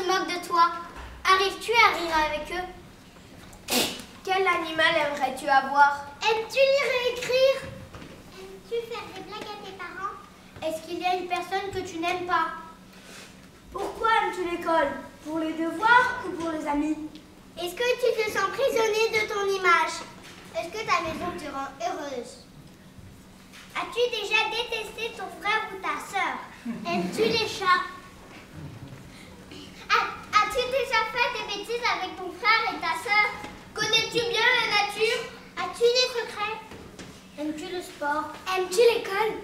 se moquent de toi. Arrives-tu à rire avec eux? Quel animal aimerais-tu avoir? Aimes-tu lire et écrire? Aimes-tu faire des blagues à tes parents? Est-ce qu'il y a une personne que tu n'aimes pas? Pourquoi aimes-tu l'école? Pour les devoirs ou pour les amis? Est-ce que tu te sens prisonnier de ton image? Est-ce que ta maison te rend heureuse? As-tu déjà détesté ton frère ou ta sœur? Aimes-tu les chats? As-tu déjà fait des bêtises avec ton frère et ta sœur? Connais-tu bien la nature? As-tu des secrets? Aimes-tu le sport? Aimes-tu l'école?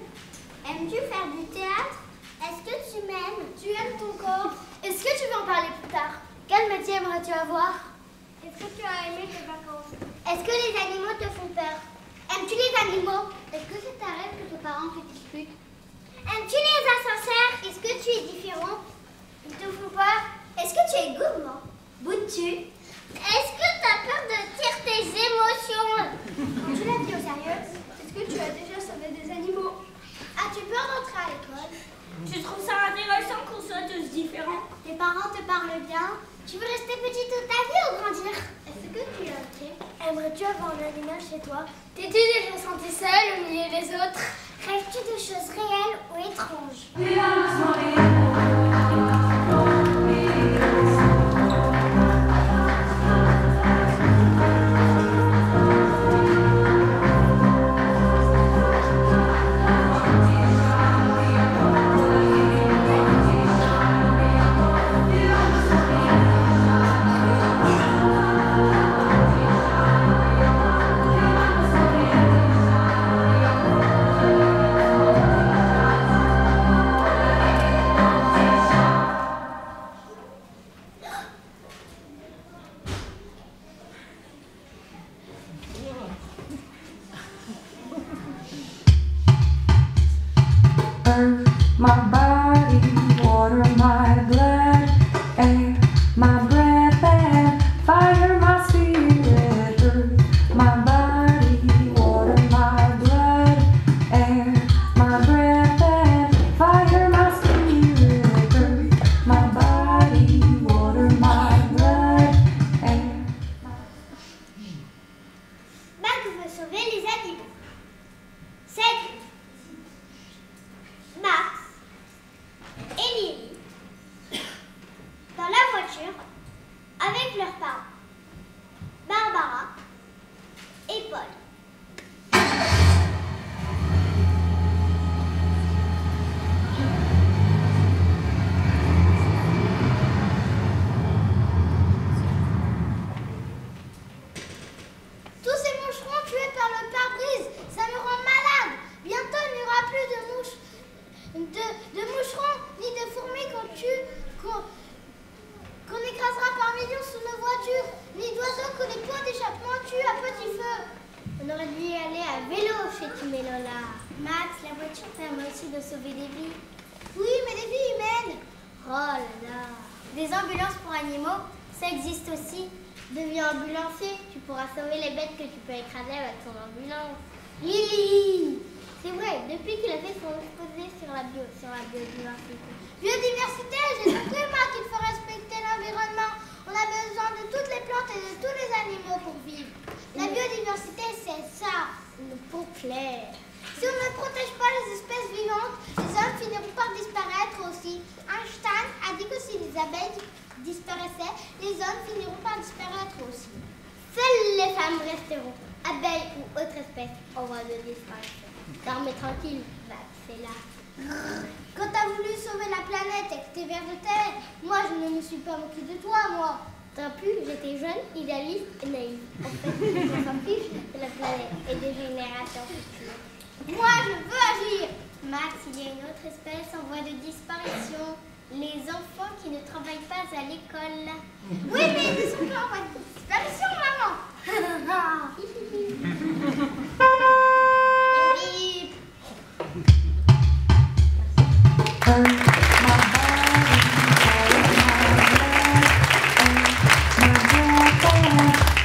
Aimes-tu faire du théâtre? Est-ce que tu m'aimes? Tu aimes ton corps? Est-ce que tu veux en parler plus tard? Quel métier aimerais-tu avoir? Est-ce que tu as aimé tes vacances? Est-ce que les animaux te font peur? Aimes-tu les animaux? Est-ce que c'est ta rêve que tes parents te disputent? Aimes-tu les ascenseurs? Est-ce que tu es différent? Ils te font peur? Est-ce que tu es gourmand? Boudes-tu? Est-ce que tu as peur de dire tes émotions? Prends-tu la vie au sérieux? Est-ce que tu as déjà sauvé des animaux? As-tu peur d'entrer à l'école? Tu trouves ça intéressant qu'on soit tous différents? Tes parents te parlent bien? Tu veux rester petite toute ta vie ou grandir? Est-ce que tu es inquiet? Aimerais-tu avoir un animal chez toi? T'es-tu déjà senti seule au milieu des autres? Rêves-tu de choses réelles ou étranges? My body, water, my blood, air, my breath and fire, my spirit. Earth, my body, water, my blood, air, my breath and fire, my spirit. Earth, my body, water, my blood, air. Max veut sauver les animaux. Cédric, Max et Lily, dans la voiture, avec leurs parents, Barbara et Paul. Tous ces moucherons tués par le pare-brise, ça me rend malade. Bientôt, il n'y aura plus de moucherons ni de fourmis qu'on écrasera par millions sous nos voitures, ni d'oiseaux que les points d'échappement tuent à petit feu. On aurait dû y aller à vélo chez Tim et Lola. Max, la voiture permet aussi de sauver des vies. Oui, mais des vies humaines. Oh là là. Des ambulances pour animaux, ça existe aussi. Deviens ambulancier, tu pourras sauver les bêtes que tu peux écraser avec ton ambulance. Lily! C'est vrai, depuis qu'il a fait son exposé sur la biodiversité. Biodiversité, j'ai compris moi qu'il faut respecter l'environnement. On a besoin de toutes les plantes et de tous les animaux pour vivre. La biodiversité, c'est ça, pour plaire. Si on ne protège pas les espèces vivantes, les hommes finiront par disparaître aussi. Einstein a dit que si les abeilles disparaissaient, les hommes finiront par disparaître aussi. Seules les femmes resteront, abeilles ou autres espèces en voie de disparition. Dormez tranquille, Max, c'est là. Quand t'as voulu sauver la planète et que t'es vers de terre, moi je ne me suis pas moquée de toi, moi. T'as pu, j'étais jeune, idéaliste et naïve. En fait, je s'en fiche de la planète et des générations futures. Moi, je veux agir. Max, il y a une autre espèce en voie de disparition. Les enfants qui ne travaillent pas à l'école. Oui, mais ils ne sont pas en voie de disparition, maman. Et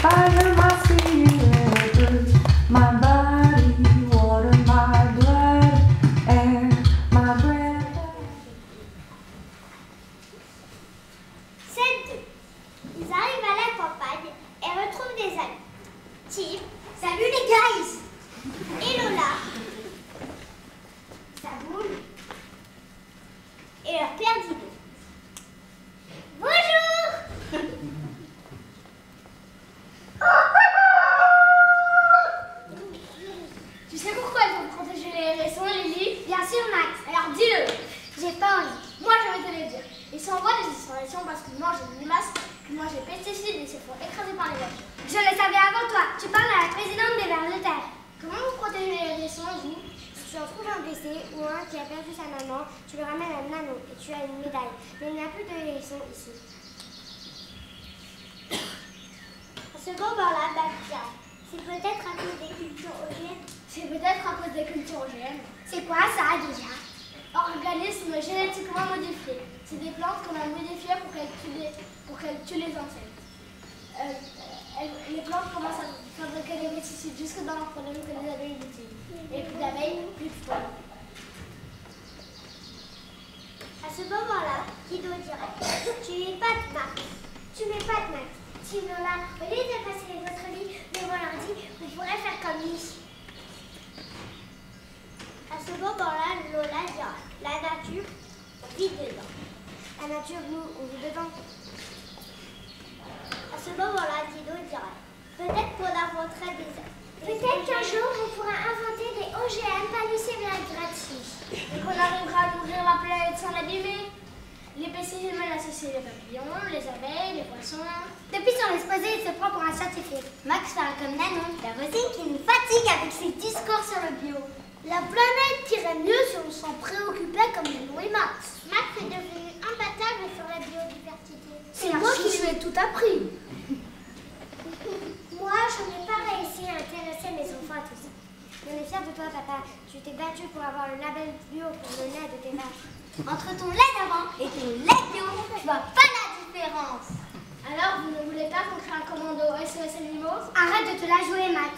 Fire, my spirit, my body, water, my blood, air, my breath. disparition parce qu'ils mangent des limaces, qu'ils mangent des pesticides et se font écraser par les voitures. Je le savais avant toi. Tu parles à la présidente des Vers de Terre. Comment vous protégez les hérissons, vous? Si tu en trouves un blessé ou un qui a perdu sa maman, tu le ramènes à Nano et tu as une médaille. Mais il n'y a plus de hérissons ici. À ce moment-là, Baptia, c'est peut-être à cause des cultures OGM. C'est peut-être à cause des cultures OGM. C'est quoi ça déjà? Organismes génétiquement modifiés. C'est des plantes qu'on a modifiées pour qu'elles tuent les insectes. Les plantes commencent à fabriquer des pesticides jusque dans leurs problèmes que les abeilles utilisent. Et plus d'abeilles, plus de pollen. À ce moment-là, Guido dirait, tu épates Max. Tu m'épates Max. Si Lola, au lieu de passer votre vie devant l'ordi, vous pourrez faire comme lui. À ce moment-là, Lola dira, la nature vit dedans. La nature, nous, on vit dedans. À ce moment-là, Guido dira, peut-être qu'on inventerait des... Peut-être qu'un jour, on pourra inventer des OGM palucémiales gratuits. Et qu'on arrivera à nourrir la planète sans l'abîmer. Les pesticides menacent les papillons, les abeilles, les poissons. Depuis son exposé, il se prend pour un scientifique. Max parle comme Nanon, la voisine qui nous fatigue avec ses discours sur le bio. La planète irait mieux si on s'en préoccupait comme Nanon et Max. Max est devenu imbattable sur la biodiversité. C'est moi qui lui ai tout appris. Moi, je n'ai pas réussi à intéresser mes enfants à tout ça. On est fiers de toi, papa. Tu t'es battu pour avoir le label bio pour le lait de tes vaches. Entre ton lait d'avant et ton lait bio, je vois pas la différence. Alors, vous ne voulez pas qu'on crée un commando SOS Animaux? Arrête de te la jouer, Max.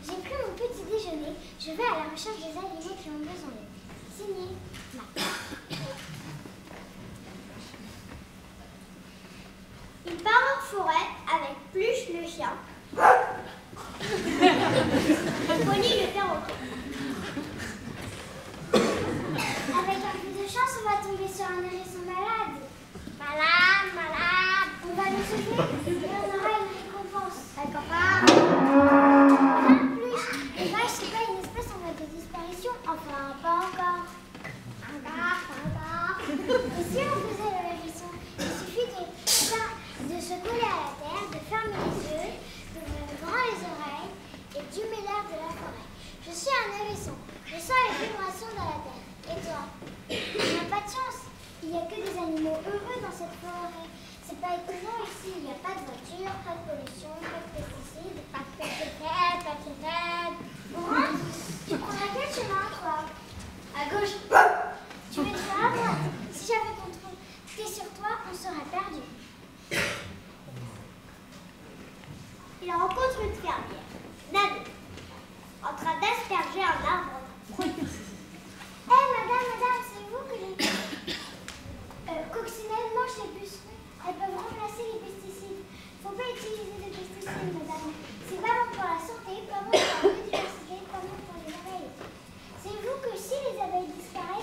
J'ai pris mon petit déjeuner. Je vais à la recherche des animaux qui ont besoin d'aide. Signé Max. Il part en forêt avec Pluche le chien. Polly le perroquet. Avec un peu de chance, on va tomber sur un hérisson malade. Malade, malade. On va le sauver et on aura une récompense. Les vaches, c'est pas une espèce en voie de disparition. Enfin, pas encore. Et si on faisait le hérisson, il suffit de se coller à la terre, de fermer les yeux, d'ouvrir grand les oreilles et d'humer l'air de la forêt. Je suis un hérisson. Je sens les vibrations dans la terre. Et toi? On n'a pas de chance. Il n'y a que des animaux heureux dans cette forêt. C'est pas étonnant ici. Il n'y a pas de voiture, pas de pollution, pas de pesticides, pas de pesticide, pas de pesticide. Bon, tu prendras quel chemin, toi? À gauche. Tu mettras à droite. Si j'avais compté sur toi, on serait perdu. Il rencontre une fermière, Nano, en train d'asperger un arbre. Hé, madame, c'est vous que j'ai... Coccinelle mange les pucerons. Elles peuvent remplacer les pesticides. Faut pas utiliser de pesticides, madame. C'est pas bon pour la santé, pas bon pour la biodiversité, pas bon pour les abeilles. C'est vous que si les abeilles disparaissent,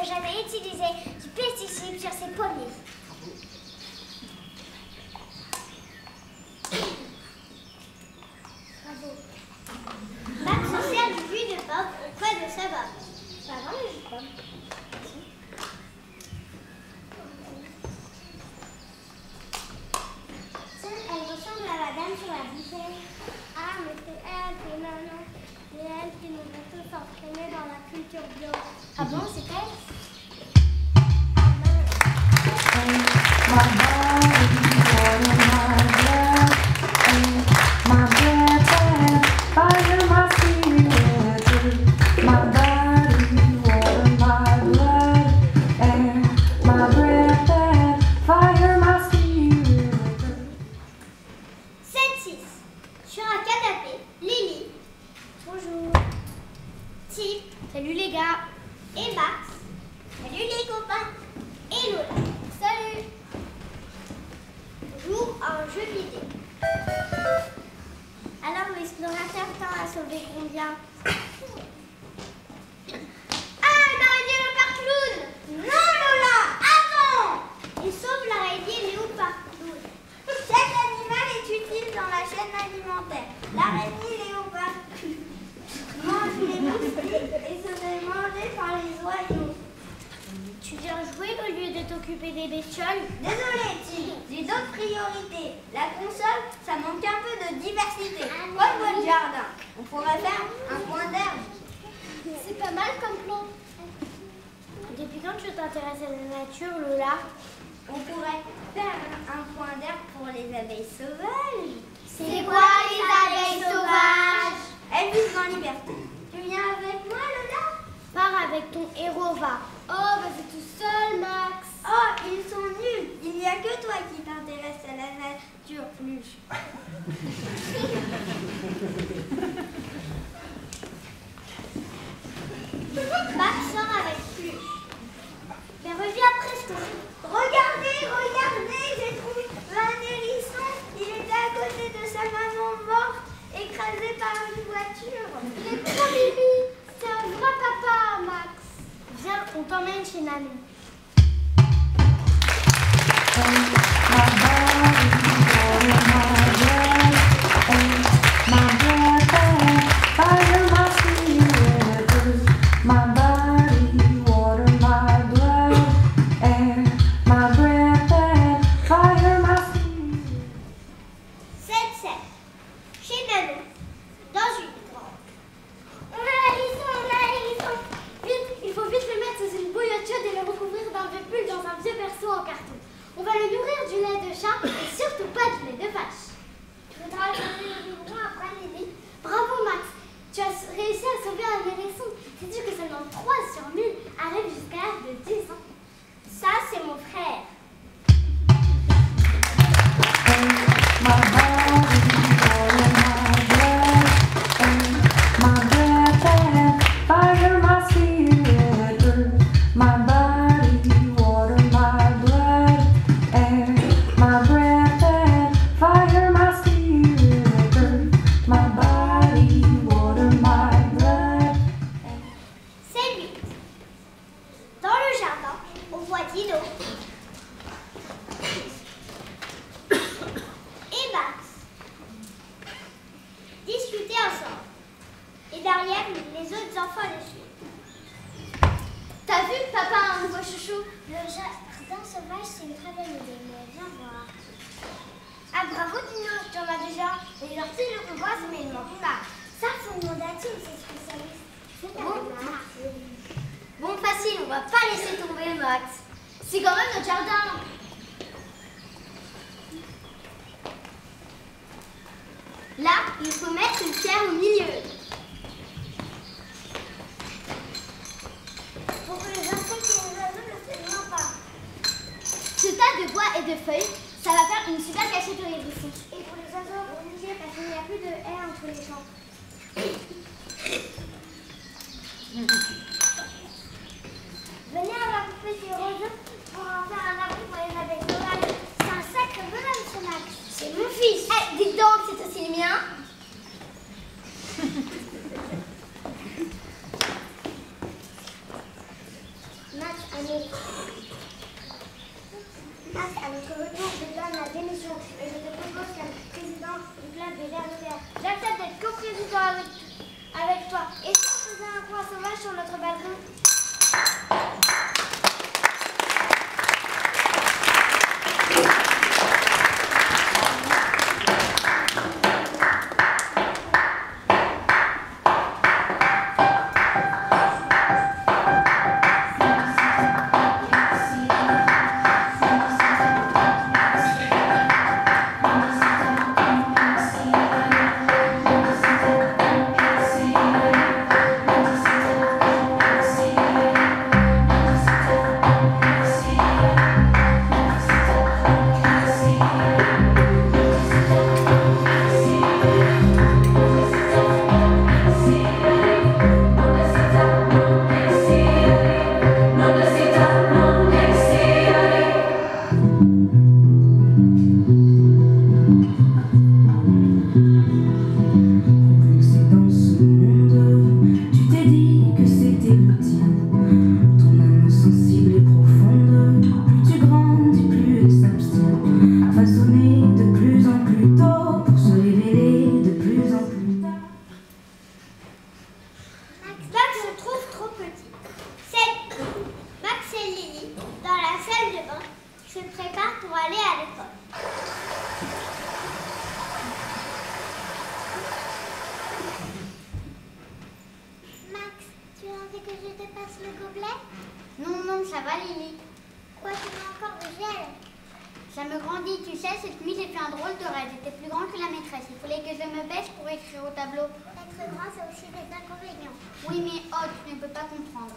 n'a jamais utilisé du pesticide sur ses pommiers. Bravo. Max se sert du jus de pomme auprès de sa barbe. Pas vraiment le jus de pomme. Elle ressemble à la dame sur la bouteille. Ah, mais c'est elle, c'est maman. C'est elle qui nous a tous entraînés dans la culture bio. Ah bon, c'est elle? My body, water, my blood, and my breath and fire, my spirit. My body, water, my blood, and my breath and fire, my spirit. 7-6. Sur un canapé, Lily. Bonjour. Tip. Salut les gars. Et Max. Salut les copains. Et Lola. Salut. Joue à un jeu vidéo. Alors l'explorateur tend à sauver combien? Ah, l'araignée léopard clown. Non Lola, attends. Il sauve l'araignée léopard clown. Cet animal est utile dans la chaîne alimentaire. L'araignée léopard mange les moustiques et se fait manger par les oiseaux. Tu viens jouer au lieu de t'occuper des bestioles? Désolé, Tim, j'ai d'autres priorités. La console, ça manque un peu de diversité. Pas de bon jardin. On pourrait faire un coin d'herbe. C'est pas mal comme plan. Depuis quand tu t'intéresses à la nature, Lola? On pourrait faire un coin d'herbe pour les abeilles sauvages. C'est quoi les abeilles sauvages? Elles vivent en liberté. Tu viens avec moi, Lola? Pars avec ton héros, va. Oh, vas-y tout seul, Max. Oh, ils sont nuls. Il n'y a que toi qui t'intéresse à la nature, Pluche. Max sort avec Pluche. Mais reviens presque. Regardez, j'ai trouvé un hérisson. Il était à côté de sa maman morte, écrasée par une voiture. Il est trop mimi. C'est un vrai papa, Max. Viens, on t'emmène chez Mamie. On va le nourrir du lait de chat et surtout pas du lait de vache. Tu voudras changer le biberon après Lily. Bravo Max, tu as réussi à sauver un hérisson. Sais-tu que seulement 3 sur 1000 arrivent jusqu'à l'âge de 10 ans? Ça, c'est mon frère. Max, maîtresse. Il fallait que je me baisse pour écrire au tableau. Être grand, c'est aussi des inconvénients. Oui, mais oh, tu ne peux pas comprendre.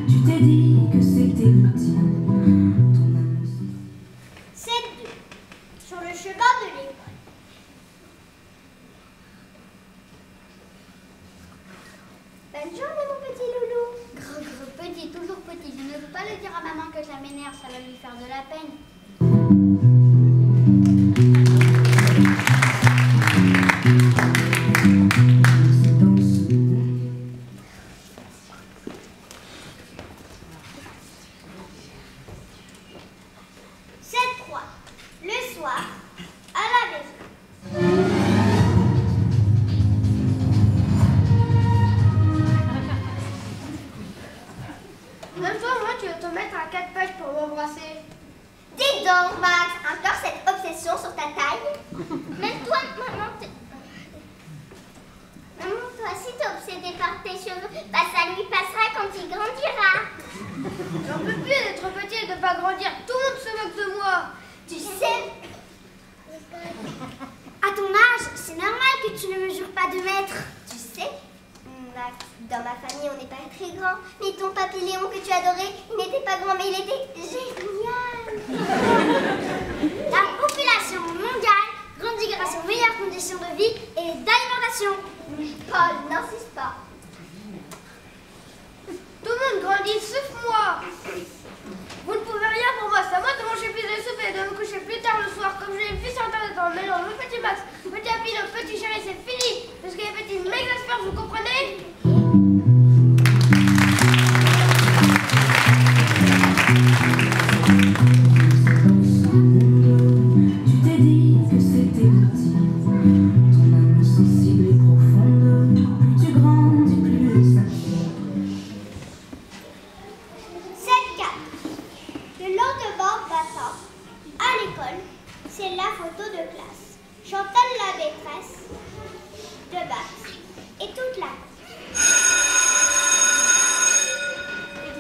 Tu t'es dit que c'était petit. Scène 2. Sur le chemin de l'école. Bonne journée, mon petit loulou. Petit, toujours petit. Je ne veux pas le dire à maman que ça m'énerve, ça va lui faire de la peine. Scène 3. Le soir, à la maison. Même toi, moi, tu veux te mettre à 4 pages pour m'embrasser. Dis donc, Max, encore cette obsession sur ta taille? Même toi, maman, maman, toi aussi t'es obsédée par tes cheveux. Bah, ça lui passera quand il grandira. J'en peux plus d'être petit et de pas grandir. Tout le monde se moque de moi. Tu sais, à ton âge, c'est normal que tu ne mesures pas 2 mètres. Tu sais, Max, dans ma famille, on n'est pas très grand. Mais ton papy Léon que tu adorais, il n'était pas grand, mais il était génial. La population mondiale grandit grâce aux meilleures conditions de vie et d'alimentation. Paul, n'insiste pas. Tout le monde grandit, sauf moi. Vous ne pouvez rien pour moi. C'est à moi de manger plus de soupe et de me coucher plus tard le soir. Comme je l'ai vu sur Internet en mêlant le petit Max, petit Happy, le petit chéri, c'est fini. Parce que les petits m'exaspèrent, vous comprenez? Tu t'es dit que c'était petit. Ton âme sensible et profonde. Plus tu grandis, plus ça fait. Scène 4. Le lendemain matin, à l'école, c'est la photo de classe. Chantal, la maîtresse de Max, et toute la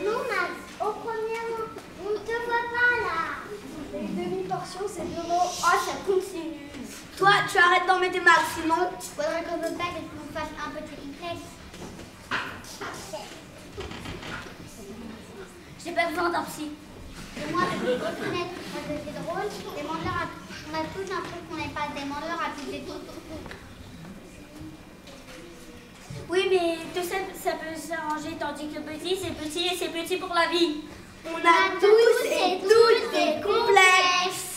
non, Max, au premier rang, on ne te voit pas là. Les demi-portions, c'est violent. Ah, ça continue. Toi, tu arrêtes d'en mettre Max, sinon. Faudrait qu'on me batte et qu'on fasse un petit complexe. J'ai pas besoin d'un psy. Et moi, je vais reconnaître que c'est drôle. Les mandeurs, on a tous un truc qu'on n'aime pas. Des mandeurs à tous les tout. Oui, mais tout ça, ça peut s'arranger, tandis que le petit, c'est petit pour la vie. On a tous et toutes des complexes.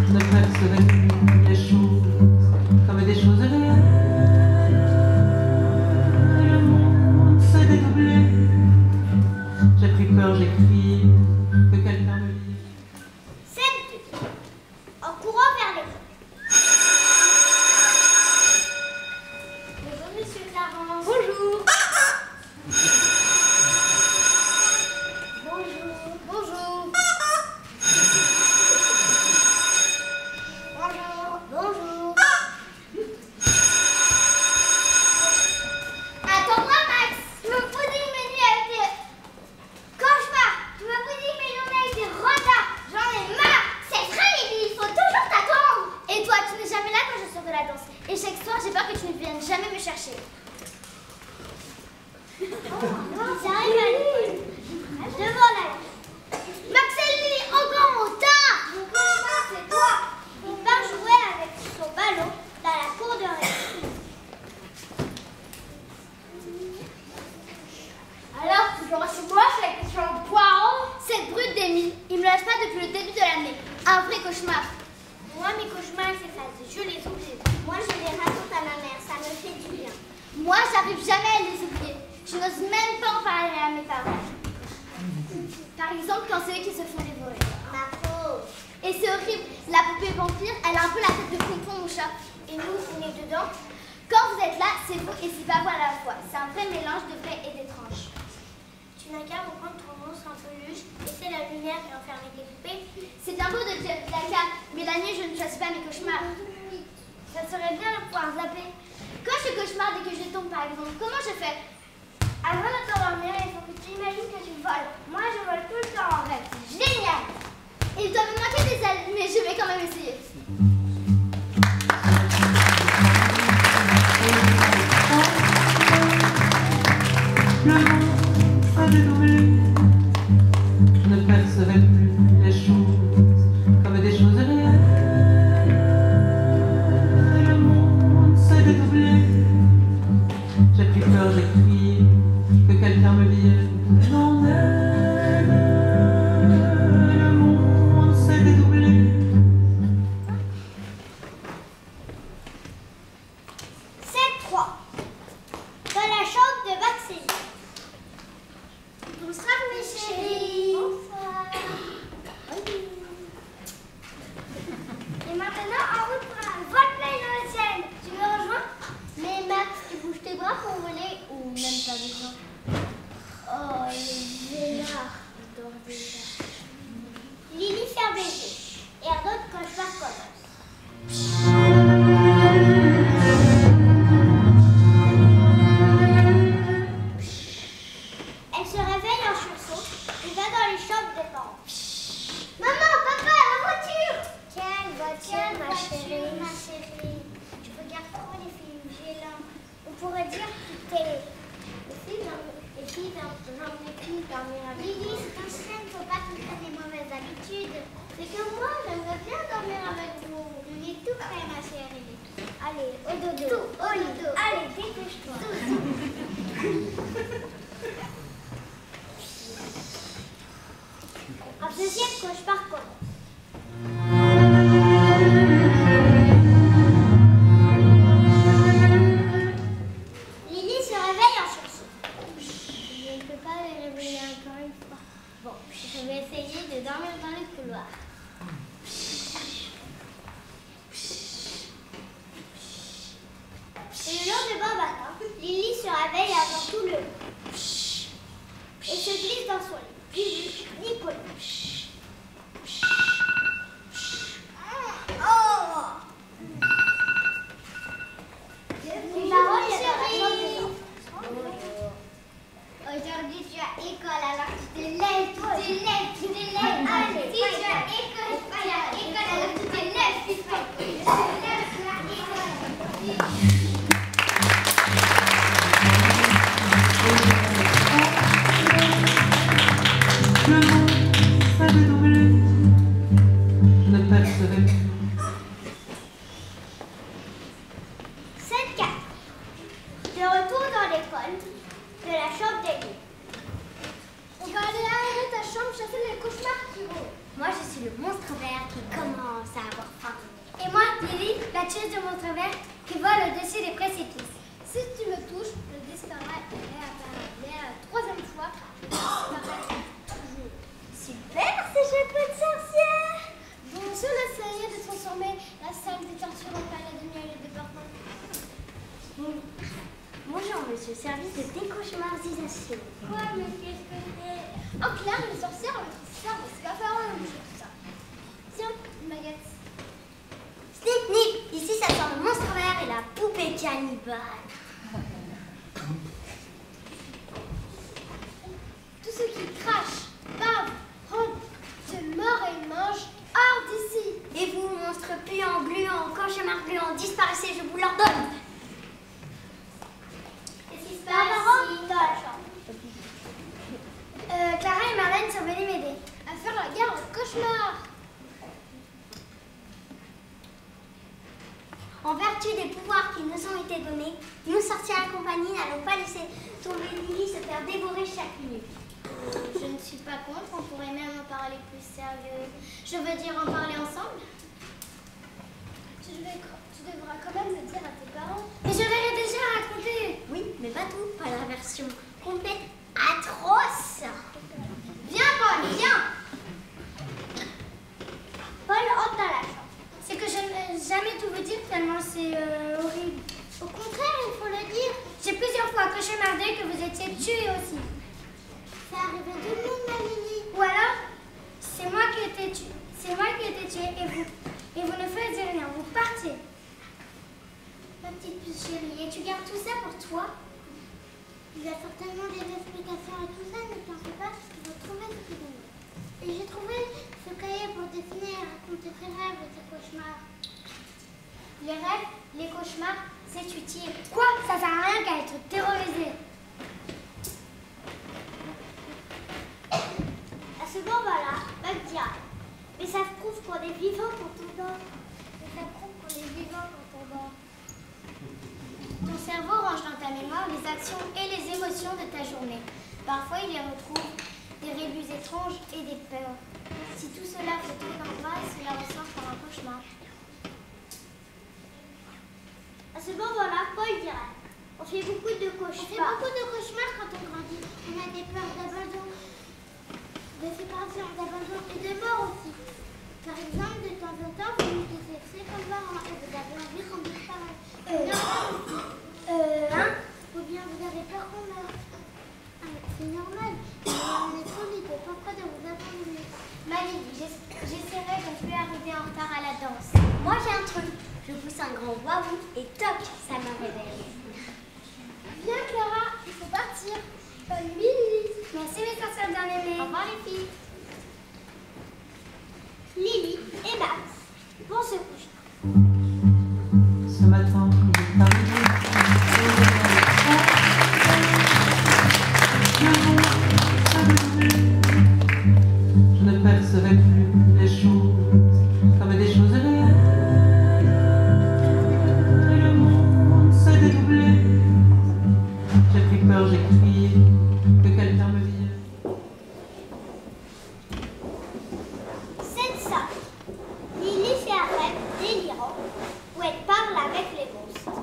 Je ne percevais plus les choses comme des choses réelles. Le monde s'est dédoublé. J'ai pris peur, j'ai crié, que quelqu'un me dise. Scène 2. En courant vers l'école. Bonjour, monsieur Clarence. Bonjour. Bonjour. Bonjour. Bonjour. Attends-moi, Max. Tu me poser mes nuits avec tes cauchemars. Tu me poser mes journées avec tes retards. J'en ai marre. C'est vrai, Lily. Il faut toujours t'attendre. Et toi, tu n'es jamais là quand je sors de la danse. Et chaque soir, j'ai peur que tu ne viennes jamais me chercher. J'arrive à l'école. Devant la Max et Lily, encore en retard. Mon cauchemar, c'est toi. Il part jouer avec son ballon dans la cour de récré. Alors, toujours chez moi, c'est la question en poireau. Cette brute d'Émile, il me lâche pas depuis le début de l'année. Un vrai cauchemar. Moi, mes cauchemars s'effacent. Je les oublie. Moi, je les raconte à ma mère. Ça me fait du bien. Moi, j'arrive jamais à les oublier. Je n'ose même pas en parler à mes parents. Par exemple, quand c'est eux qui se font dévorer. Ma pauvre. Et c'est horrible. La poupée vampire, elle a un peu la tête de Pompon, mon chat. Et nous, on est dedans. Quand vous êtes là, c'est vous et c'est pas vous à la fois. C'est un vrai mélange de vrai et d'étrange. Tu n'as qu'à reprendre ton monstre un peu luche, laisser la lumière et enfermer tes poupées. C'est bien beau de dire la carte, mais la nuit, je ne choisis pas mes cauchemars. Ça serait bien de pouvoir zapper. Quand je cauchemar dès que je tombe, par exemple, comment je fais? Avant de t'endormir, il faut que tu imagines que tu voles. Moi, je vole tout le temps en rêve. C'est génial. Il doit me manquer des ailes, mais je vais quand même essayer. Le monde s'est dédoublé. Je ne percevais plus les choses comme des choses réelles. Le monde s'est dédoublé. J'ai pris peur, j'ai crié, que quelqu'un me vienne en aide. Le monde s'est dédoublé. C'est 3. Dans la chambre de Max et Lily. Bonsoir, mes chéris. Bonsoir. Et maintenant, en route pour un vol plein dans le ciel. Tu me rejoins? Mais Max, tu bouges tes bras pour voler ou même pas besoin? Oh, le vénard. J'adore déjà. Lily ferme les yeux. Et un autre cauchemar commence. Elle se réveille en sursaut et va dans les chambres des parents. Maman, papa, la voiture! Quelle voiture, ma chérie? Tu regardes trop les films gênants. On pourrait dire que t'es les filles dormir avec Lily, c'est un chien, il ne faut pas te faire des mauvaises habitudes. C'est que moi, j'aimerais bien dormir avec vous. Il est tout prêt, ma chérie. Allez, au dodo. Tout au dodo. Allez, dépêche-toi. Un deuxième cauchemar commence. Lily se réveille en sursaut. Je ne peux pas les réveiller encore une fois. Bon, je vais essayer de dormir dans le couloir. Et le lendemain matin, Lily se réveille avant tout le monde et se glisse dans son lit. Puis Nicolas. Oh! Les parents viennent dans la chambre des enfants. Aujourd'hui, tu as école, alors tu te lèves, tu te lèves, tu te lèves. Allez, si tu as école. tueuse de monstres verts qui vole au-dessus des précipices. Si tu me touches, je disparais la troisième fois. Je disparais toujours. Super, ces chapeaux de sorcière. Bon, si on essayait de transformer la salle des tortures en palais de miel et de parfum. Bonjour, monsieur, service de décauchemarisation. Quoi, mais qu'est-ce que c'est? En clair, les sorcières ont notre cerveau, c'est pas faire un jeu, ça. Tiens, Magette. Snick, Nick, ici ça sent le monstre vert et la poupée cannibale. Tous ceux qui crachent, bavent, rompent, se mordent et mangent hors d'ici. Et vous, monstres puants, gluants, cauchemars gluants, disparaissez, je vous l'ordonne. Qu'est-ce qui se passe ici, dans la chambre? Clara et Marlène sont venues m'aider à faire la guerre au cauchemar. En vertu des pouvoirs qui nous ont été donnés, nous sorcières et compagnie n'allons pas laisser tomber Lily se faire dévorer chaque minute. Je ne suis pas contre, on pourrait même en parler plus sérieux. Je veux dire en parler ensemble. Tu devras quand même le dire à tes parents. Mais je l'ai déjà raconté. Oui, mais pas tout, pas la version complète atroce. Viens, Paul, viens. Paul, entre dans la chambre. C'est que je n'ai jamais tout vous dire tellement c'est horrible. Au contraire, il faut le dire. J'ai plusieurs fois cauchemardé que vous étiez tués aussi. Ça arrive à tout le monde, ma Lily. Ou alors, c'est moi qui ai été tuée. C'est moi qui ai été tuée et vous ne faisiez rien. Vous partiez. Ma petite puce chérie, et tu gardes tout ça pour toi? Il y a certainement des explications à tout ça, ne t'en fais pas, parce qu'il faut trouver ce qui donne. Et j'ai trouvé ce cahier pour dessiner et raconter tes rêves et tes cauchemars. Les rêves, les cauchemars, c'est utile. Quoi? Ça sert à rien qu'à être terrorisé. À ce moment-là, Buck dira, mais ça prouve qu'on est vivant quand on dort. Mais ça prouve qu'on est vivant quand on dort. Ton cerveau range dans ta mémoire les actions et les émotions de ta journée. Parfois, il y retrouve des rébus étranges et des peurs. Si tout cela fait trop d'angoisse, cela ressort par un cauchemar. À ce moment-là, Paul dira, on fait beaucoup de cauchemars. On fait beaucoup de cauchemars quand on grandit. On a des peurs d'abandon, de séparation, d'abandon et de mort aussi. Par exemple, de temps en temps, vous nous décevez comme parents et vous avez envie qu'on disparaisse. Ou bien vous avez peur qu'on meure. C'est normal. On est trop libre, pas près de vous abandonner. Malie, j'essaierai de ne plus arriver en retard à la danse. Moi j'ai un truc. Je pousse un grand waouh et toc, ça me réveille. Viens Clara, il faut partir. Bonne nuit. Merci mes sorcières bien-aimées. Au revoir les filles. Lily et Max vont se coucher. Ce matin, il est arrivé. Je ne percevais plus les choses comme des choses réelles. Le monde s'est dédoublé. J'ai pris peur, j'ai crié que quelqu'un me vienne. C'est ça. Lily fait un rêve délirant où elle parle avec les monstres.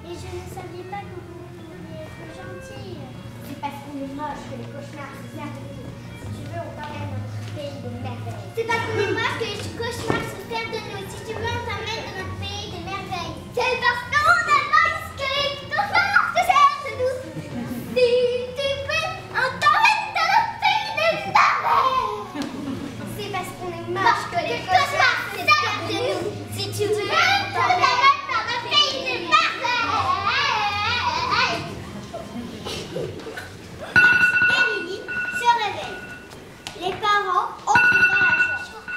Et je ne savais pas que vous pouviez être gentille. C'est parce qu'on est moche que les cauchemars se merveillent. Si tu veux, on t'emmène dans notre pays de merveilles. C'est parce qu'on est moche que les cauchemars se servent de nous. Si tu veux, on t'emmène dans notre pays des merveilles. C'est parce qu'on est moche que les cauchemars se servent de nous. Si tu veux, on t'emmène dans notre pays des merveilles. C'est parce qu'on est moche que les cauchemars se servent de nous. Si tu veux, on t'emmène dans notre pays des merveilles. Et Lily se réveille. Les parents entrent dans la chambre.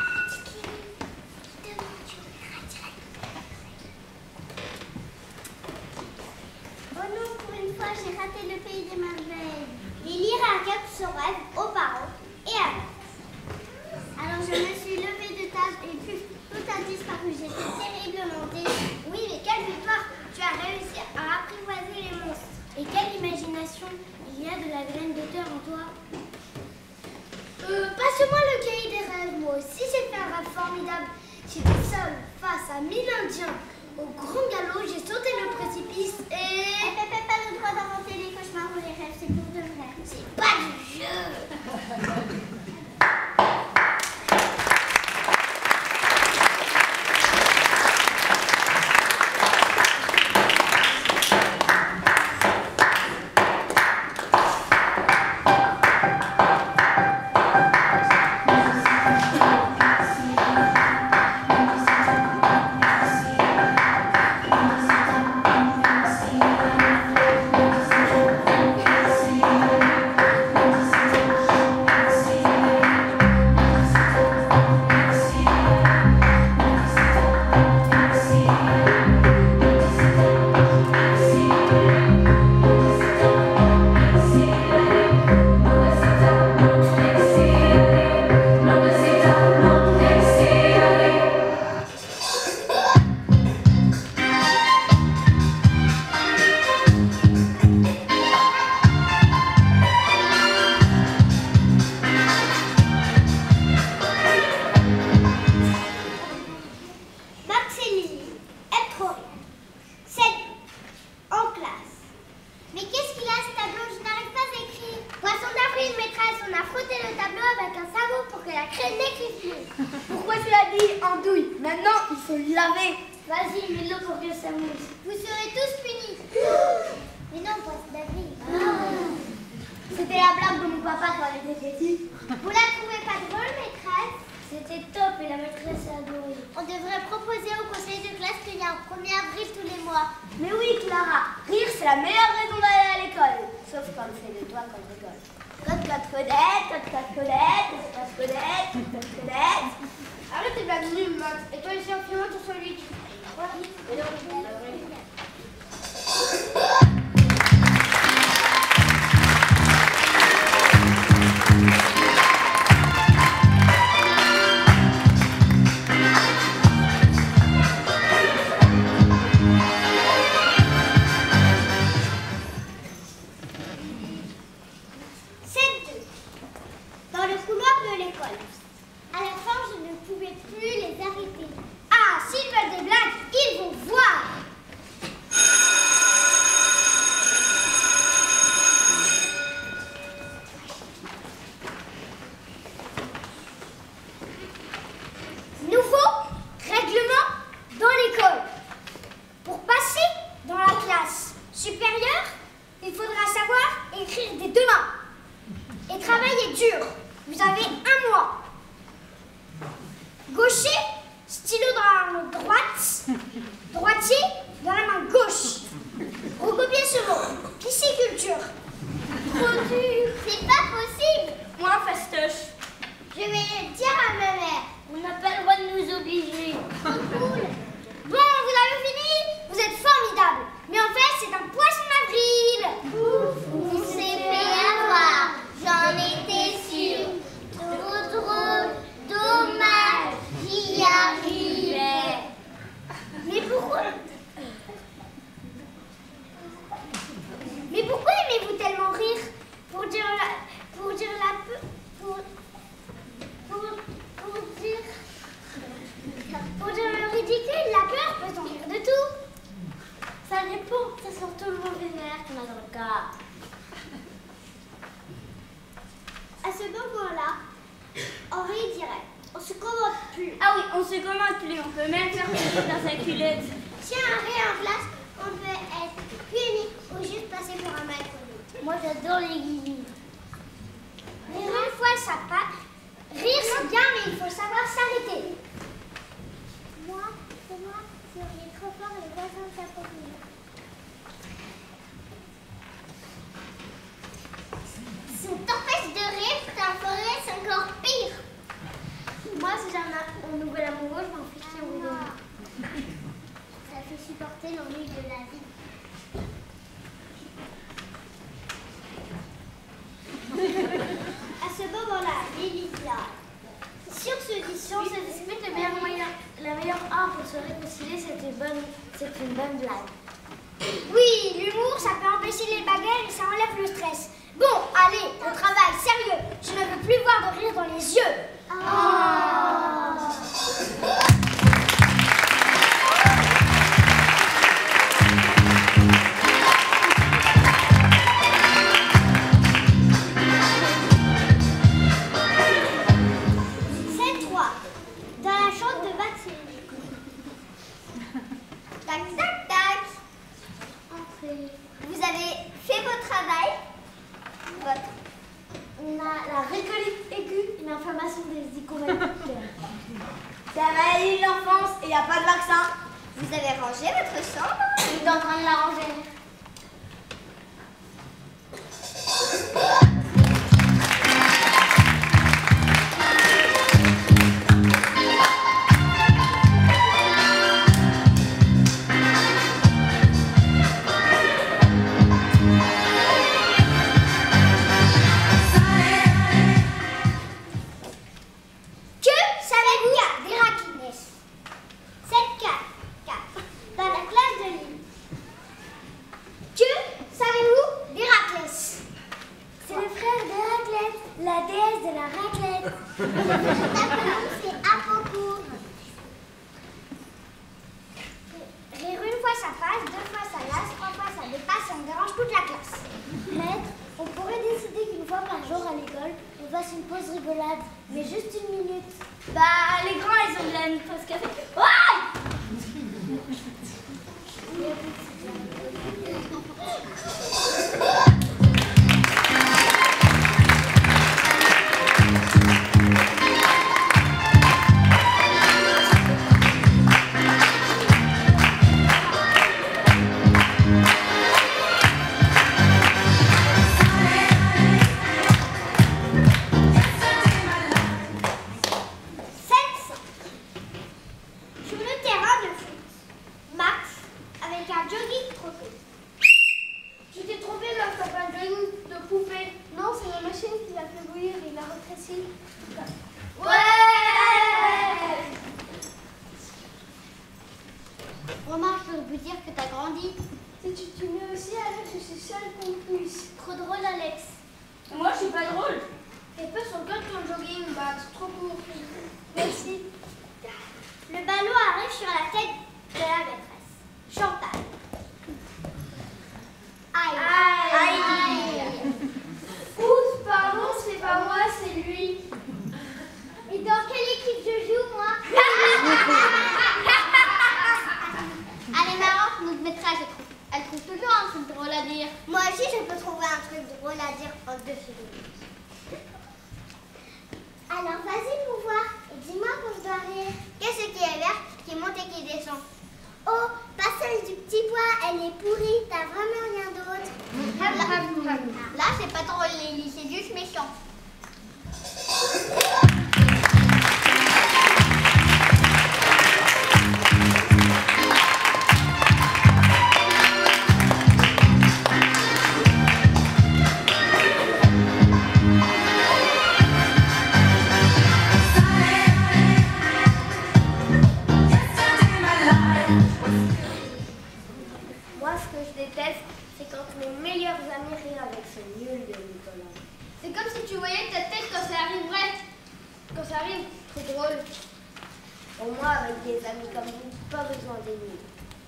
Oh non, pour une fois, j'ai raté le pays des merveilles. Lily raconte son rêve aux parents et à Max. Alors je me suis levée de table et puis tout a disparu. J'étais terriblement déçue. Oui, mais quelle victoire! Tu as réussi à apprivoiser les monstres. Et quelle imagination! imagination. Il y a de la graine d'auteur en toi. Passe-moi le cahier des rêves. Moi aussi j'ai fait un rêve formidable. J'étais seule face à 1000 Indiens. Au grand galop, j'ai sauté le précipice et... Elle fait pas le droit d'inventer les cauchemars ou les rêves, c'est pour de vrai. C'est pas du jeu. Vas-y, mets-le pour que ça mousse. Vous serez tous punis. Mais non, poisson d'avril. C'était la blague de mon papa quand elle était petite. Vous la trouvez pas drôle, maîtresse? C'était top et la maîtresse a adoré. On devrait proposer au conseil de classe qu'il y a un 1er avril tous les mois. Mais oui, Clara, rire c'est la meilleure raison d'aller à l'école. Sauf quand c'est de toi qu'on rigole. Code Codette. Arrête tes blagues nulles, Max. Et toi, ici, en filmant ton sandwich. Dans le couloir de l'école. À la fin, je ne pouvais plus les arrêter. Ah, s'ils veulent des blagues, ils vont voir. Nouveau règlement dans l'école. Pour passer dans la classe supérieure, il faudra savoir écrire des deux mains et travailler dur. Vous avez 1 mois. Gaucher, stylo dans la main droite, droitier dans la main gauche. Recopier ce mot. Pisciculture. Trop dur. C'est pas possible. Moi, fastoche. Je vais le dire à ma mère. On n'a pas le droit de nous obliger. Trop cool. Bon, vous avez fini? Vous êtes formidable. Mais en fait, c'est un poisson d'avril. On s'est fait avoir. J'en étais sûre. Trop drôle. Dommage. J'y arrivais. Mais pourquoi aimez-vous tellement rire? Pour dire le ridicule, la peur peut en rire de tout. Ça répond, ça sort tout le mauvais nerf qu'on a dans le cas. À ce moment-là, Henri dirait, on se commande plus. Ah oui, on se commande plus, on peut même faire pipi dans sa culotte. Si un rire en classe, on peut être puni ou juste passer pour un mal connu. Moi j'adore les guillis. Rire une fois ça passe. Rire c'est bien mais il faut savoir s'arrêter. Moi, si on est trop fort, les voisins s'approprient. Si on t'empêche de rire, t'en ferais, c'est encore pire. Moi, si j'ai un nouvel amoureux, je m'en fiche si on vous donne. Ça fait supporter l'ennui de la vie. À ce moment-là, Lily là. Si on se dispute, la meilleure arme pour se réconcilier, c'est une bonne blague. Oui, l'humour, ça peut empêcher les bagarres et ça enlève le stress. Bon, allez, au travail, sérieux. Je ne veux plus voir de rire dans les yeux. C'est 3. Dans la chambre de Mathilde. Tac, tac, tac. Entrez. Vous avez fait votre travail? On a la récolite aiguë, une inflammation des icônes. C'est la maladie de l'enfance et il n'y a pas de vaccin. Vous avez rangé votre chambre? Je suis en train de la ranger. Mais juste une minute. Bah, les grands, ils ont de la pause café. Remarque, je peux dire que t'as grandi. Si tu mets aussi, Alex, je suis seule qu'on puisse. Trop drôle, Alex. Moi, je suis pas drôle. Et peu son code ton jogging, bah, c'est trop court. Merci. Le ballon arrive sur la tête de la maîtresse. Chantal. Aïe. Aïe. Aïe. Oups, pardon, c'est pas moi, c'est lui. Et dans quelle équipe je joue, moi? Elle est marrante, notre maîtresse, elle trouve toujours un truc drôle à dire. Moi aussi, je peux trouver un truc drôle à dire en 2 secondes. Alors, vas-y pour voir et dis-moi quand je dois rire. Qu'est-ce qui est vert, qui monte et qui descend? Oh, pas celle du petit pois, elle est pourrie, t'as vraiment rien d'autre. Là, c'est pas drôle, Lélie, c'est juste méchant. C'est quand mes meilleurs amis rient avec ce nul de Nicolas. C'est comme si tu voyais ta tête quand ça arriverait. Quand ça arrive, trop drôle. Pour moi, avec des amis comme vous, pas besoin des nuls.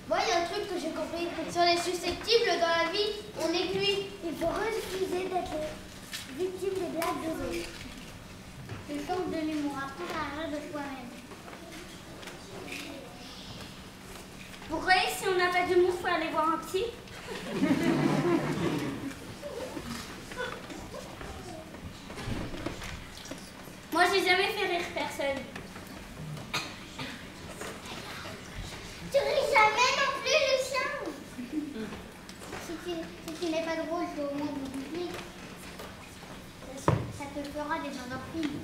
Moi, il y a un truc que j'ai compris. Si on est susceptible dans la vie, on est cuit. Il faut refuser d'être victime des blagues des autres. Le sens de l'humour, apprendre à rire de soi-même. Vous croyez que si on n'a pas d'humour, il faut aller voir un psy? Moi, j'ai jamais fait rire personne. Tu ris jamais non plus, Lucien. Si tu n'es pas drôle, il faut au moins t'oublier. Ça te fera des endorphines.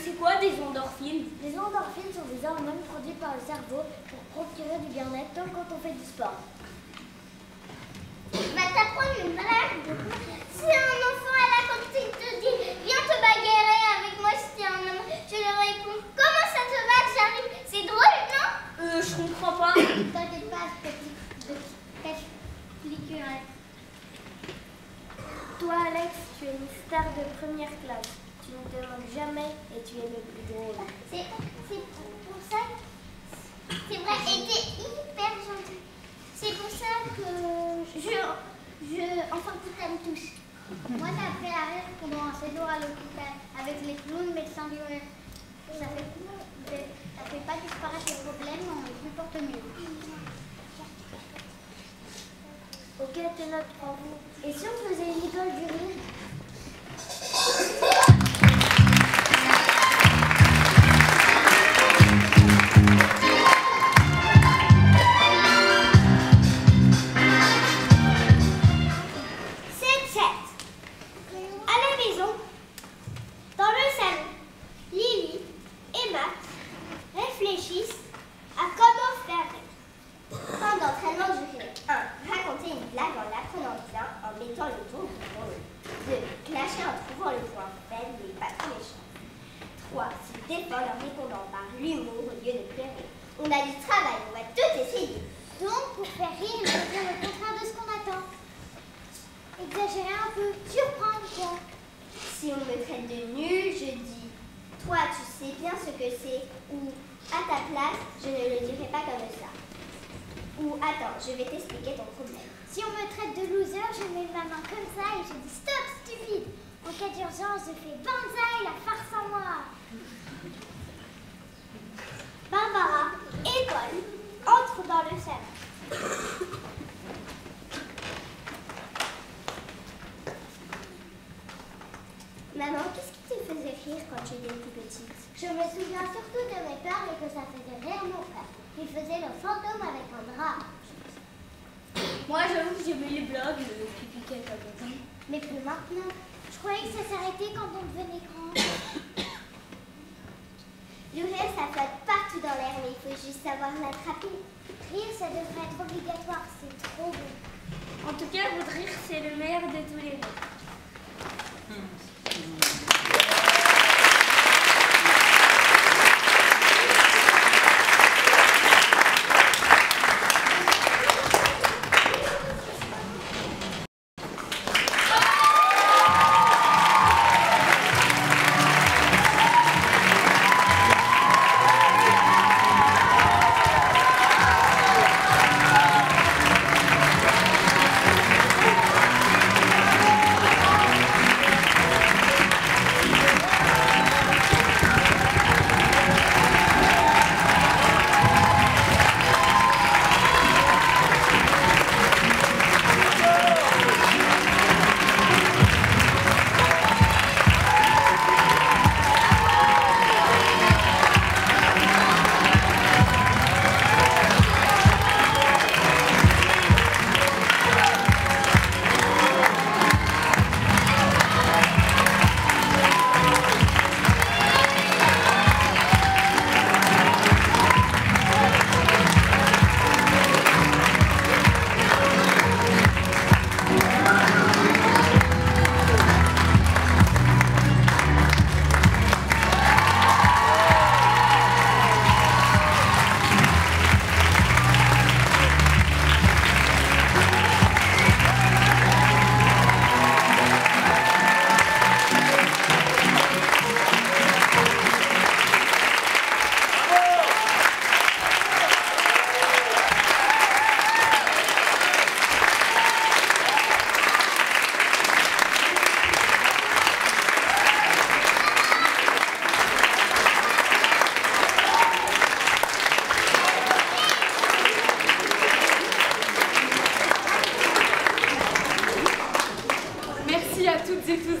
C'est quoi des endorphines? Les endorphines sont des hormones produites par le cerveau pour procurer du bien-être quand on fait du sport. Va t'apprendre une blague. Si un enfant à la cantine te dit viens te bagarrer avec moi si t'es un homme, tu lui réponds comment ça te va que j'arrive? C'est drôle, non? Je comprends pas. T'inquiète pas, petit. Toi, Alex, tu es une star de première classe. Tu ne te manques jamais et tu es le plus drôle. C'est pour ça. C'est vrai, et t'es hyper gentil. C'est pour ça que enfin que ça me touche. Moi, ça me fait rire pendant un séjour à l'hôpital avec les clowns, médecins biologiques. Ça fait pas disparaître les problèmes, on se porte mieux. Ok, tes notes pour vous. Et si on faisait une école du rire? On a du travail, on va tout essayer. Donc, pour faire rire, il faut dire le contraire de ce qu'on attend. Exagérer un peu, surprendre quoi. Si on me traite de nul, je dis « Toi, tu sais bien ce que c'est » ou « À ta place, je ne le dirai pas comme ça » ou « Attends, je vais t'expliquer ton problème ». Si on me traite de loser, je mets ma main comme ça et je dis « Stop, stupide !» En cas d'urgence, je fais « Banzai, la farce en moi !» Barbara et Paul entrent dans le salon. Maman, qu'est-ce qui te faisait rire quand tu étais plus petite? Je me souviens surtout de mes peurs et que ça faisait rire mon frère. Il faisait le fantôme avec un drap. Moi, j'avoue que j'aimais les blagues qui piquaient comme ça. Mais plus maintenant. Je croyais que ça s'arrêtait quand on devenait grand. Le rire, ça flotte partout dans l'air, mais il faut juste savoir l'attraper. Rire, ça devrait être obligatoire, c'est trop beau. En tout cas, votre rire, c'est le meilleur de tous les rires.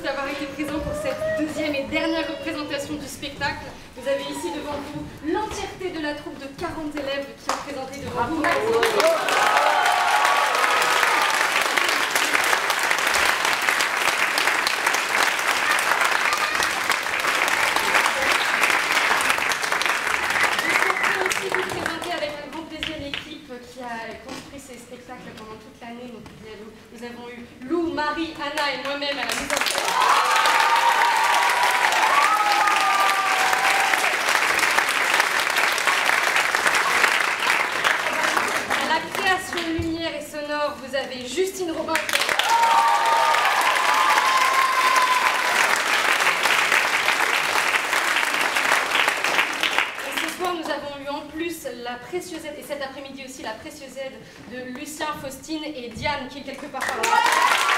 d'avoir été présents pour cette deuxième et dernière représentation du spectacle. Vous avez ici devant vous l'entièreté de la troupe de 40 élèves qui ont présenté devant vous. Ces spectacles pendant toute l'année. Donc, nous avons eu Lou, Marie, Anna et moi-même à la mise en scène. À la création lumière et sonore, vous avez Justine Robin. la précieuse aide, et cet après-midi aussi la précieuse aide de Lucien, Faustine et Diane qui est quelque part par là.